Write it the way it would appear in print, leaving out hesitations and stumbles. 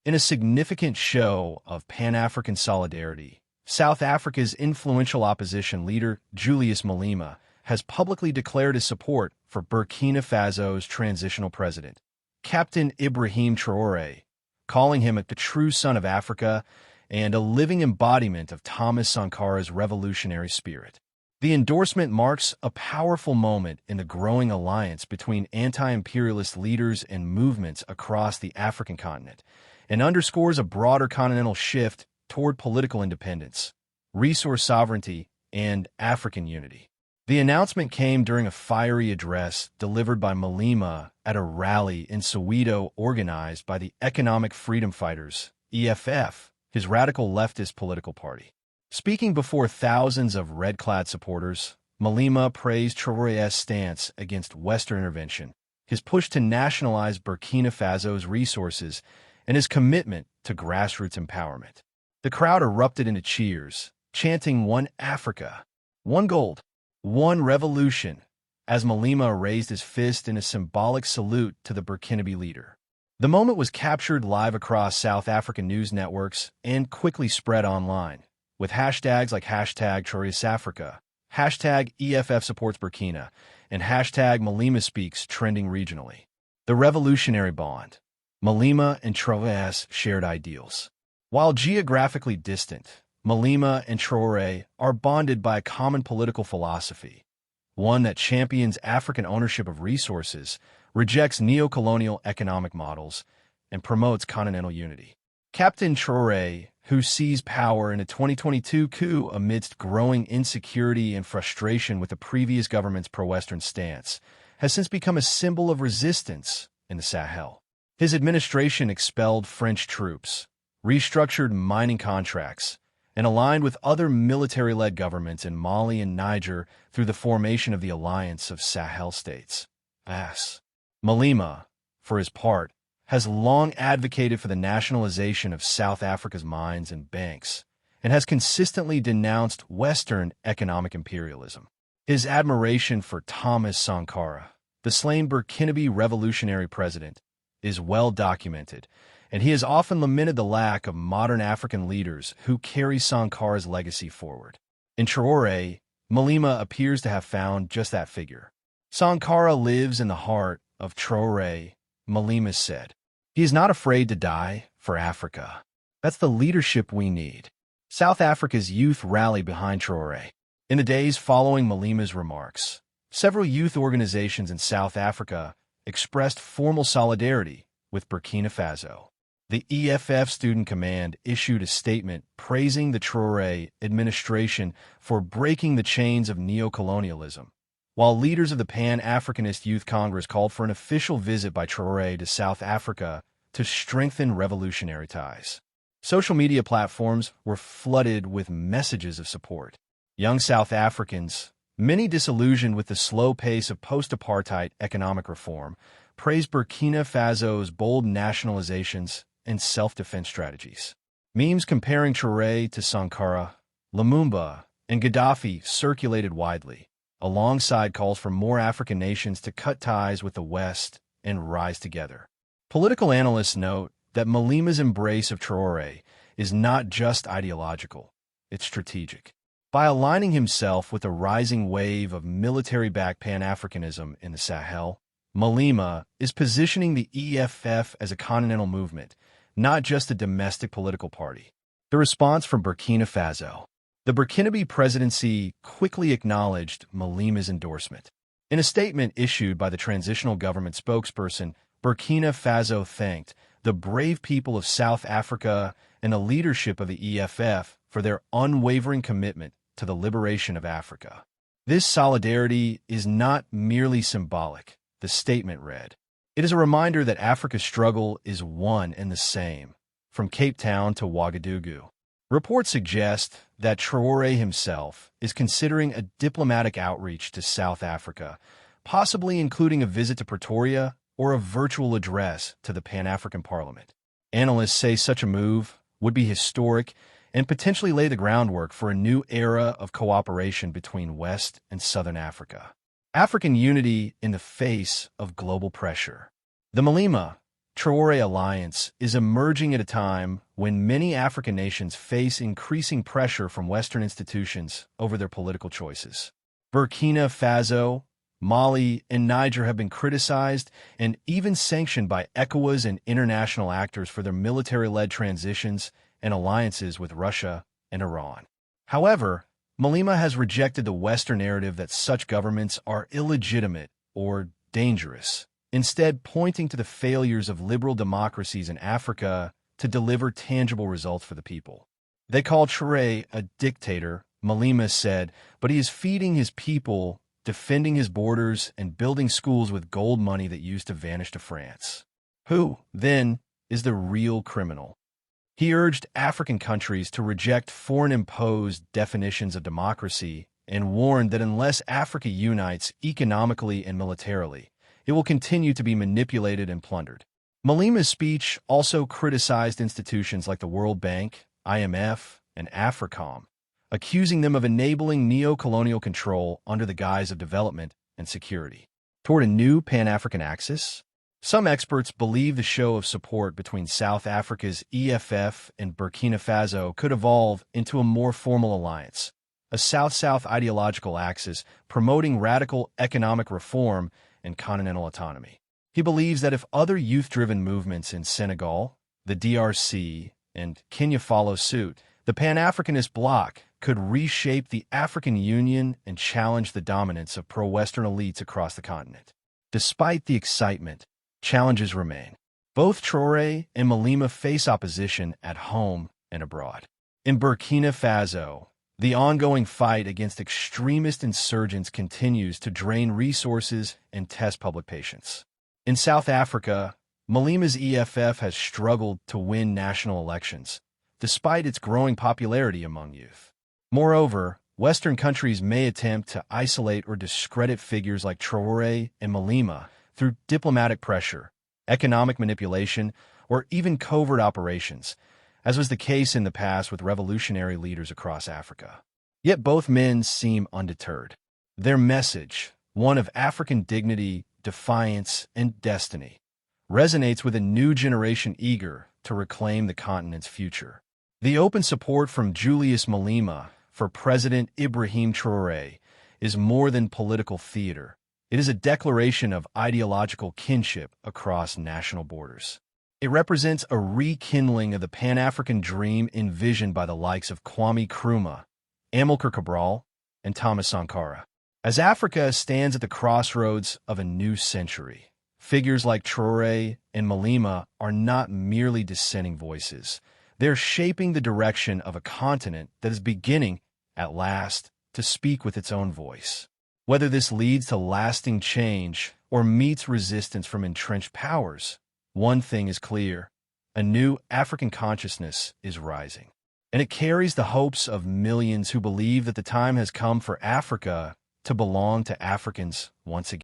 In a significant show of Pan-African solidarity, South Africa's influential opposition leader, Julius Malema, has publicly declared his support for Burkina Faso's transitional president, Captain Ibrahim Traore, calling him the true son of Africa and a living embodiment of Thomas Sankara's revolutionary spirit. The endorsement marks a powerful moment in the growing alliance between anti-imperialist leaders and movements across the African continent, and underscores a broader continental shift toward political independence, resource sovereignty, and African unity. The announcement came during a fiery address delivered by Malema at a rally in Soweto organized by the Economic Freedom Fighters, EFF, his radical leftist political party. Speaking before thousands of red-clad supporters, Malema praised Traore's stance against Western intervention, his push to nationalize Burkina Faso's resources, and his commitment to grassroots empowerment. The crowd erupted into cheers, chanting "One Africa, one gold, one revolution," as Malema raised his fist in a symbolic salute to the Burkinabe leader. The moment was captured live across South African news networks and quickly spread online, with hashtags like #TraoreSAfrica, #EFF supports Burkina, and #Malema speaks trending regionally. The revolutionary bond. Malema and Traore shared ideals. While geographically distant, Malema and Traore are bonded by a common political philosophy, one that champions African ownership of resources, rejects neo-colonial economic models, and promotes continental unity. Captain Traore, who seized power in a 2022 coup amidst growing insecurity and frustration with the previous government's pro-Western stance, has since become a symbol of resistance in the Sahel. His administration expelled French troops, restructured mining contracts, and aligned with other military-led governments in Mali and Niger through the formation of the Alliance of Sahel States. Malema, for his part, has long advocated for the nationalization of South Africa's mines and banks, and has consistently denounced Western economic imperialism. His admiration for Thomas Sankara, the slain Burkinabe revolutionary president, is well documented, and he has often lamented the lack of modern African leaders who carry Sankara's legacy forward. In Traore, Malema appears to have found just that figure. Sankara lives in the heart of Traore, Malema said. He is not afraid to die for Africa. That's the leadership we need. South Africa's youth rallied behind Traore. In the days following Malema's remarks, several youth organizations in South Africa expressed formal solidarity with Burkina Faso. The EFF Student Command issued a statement praising the Traore administration for breaking the chains of neocolonialism, while leaders of the Pan-Africanist Youth Congress called for an official visit by Traore to South Africa to strengthen revolutionary ties. Social media platforms were flooded with messages of support. Young South Africans, many disillusioned with the slow pace of post-apartheid economic reform, praised Burkina Faso's bold nationalizations and self-defense strategies. Memes comparing Traore to Sankara, Lumumba, and Gaddafi circulated widely, alongside calls for more African nations to cut ties with the West and rise together. Political analysts note that Malema's embrace of Traore is not just ideological, it's strategic. By aligning himself with a rising wave of military-backed Pan-Africanism in the Sahel, Malema is positioning the EFF as a continental movement, not just a domestic political party. The response from Burkina Faso. The Burkinabe presidency quickly acknowledged Malema's endorsement. In a statement issued by the transitional government spokesperson, Burkina Faso thanked the brave people of South Africa and the leadership of the EFF for their unwavering commitment to the liberation of Africa. This solidarity is not merely symbolic, the statement read. It is a reminder that Africa's struggle is one and the same, from Cape Town to Ouagadougou. Reports suggest that Traore himself is considering a diplomatic outreach to South Africa, possibly including a visit to Pretoria or a virtual address to the Pan-African Parliament. Analysts say such a move would be historic and potentially lay the groundwork for a new era of cooperation between West and Southern Africa. African unity in the face of global pressure. The Malema, Traore alliance is emerging at a time when many African nations face increasing pressure from Western institutions over their political choices. Burkina Faso, Mali, and Niger have been criticized and even sanctioned by ECOWAS and international actors for their military-led transitions and alliances with Russia and Iran. However, Malema has rejected the Western narrative that such governments are illegitimate or dangerous, instead pointing to the failures of liberal democracies in Africa to deliver tangible results for the people. They call Traore a dictator, Malema said, but he is feeding his people, defending his borders, and building schools with gold money that used to vanish to France. Who, then, is the real criminal? He urged African countries to reject foreign-imposed definitions of democracy and warned that unless Africa unites economically and militarily, it will continue to be manipulated and plundered. Malema's speech also criticized institutions like the World Bank, IMF, and AFRICOM, accusing them of enabling neo-colonial control under the guise of development and security. Toward a new Pan-African axis, some experts believe the show of support between South Africa's EFF and Burkina Faso could evolve into a more formal alliance, a South-South ideological axis promoting radical economic reform and continental autonomy. He believes that if other youth-driven movements in Senegal, the DRC, and Kenya follow suit, the Pan-Africanist bloc could reshape the African Union and challenge the dominance of pro-Western elites across the continent. Despite the excitement, challenges remain. Both Traore and Malema face opposition at home and abroad. In Burkina Faso, the ongoing fight against extremist insurgents continues to drain resources and test public patience. In South Africa, Malema's EFF has struggled to win national elections, despite its growing popularity among youth. Moreover, Western countries may attempt to isolate or discredit figures like Traore and Malema through diplomatic pressure, economic manipulation, or even covert operations, as was the case in the past with revolutionary leaders across Africa. Yet both men seem undeterred. Their message, one of African dignity, defiance, and destiny, resonates with a new generation eager to reclaim the continent's future. The open support from Julius Malema for President Ibrahim Traore is more than political theater. It is a declaration of ideological kinship across national borders. It represents a rekindling of the Pan-African dream envisioned by the likes of Kwame Nkrumah, Amilcar Cabral, and Thomas Sankara. As Africa stands at the crossroads of a new century, figures like Traore and Malema are not merely dissenting voices. They're shaping the direction of a continent that is beginning, at last, to speak with its own voice. Whether this leads to lasting change or meets resistance from entrenched powers, one thing is clear: a new African consciousness is rising. And it carries the hopes of millions who believe that the time has come for Africa to belong to Africans once again.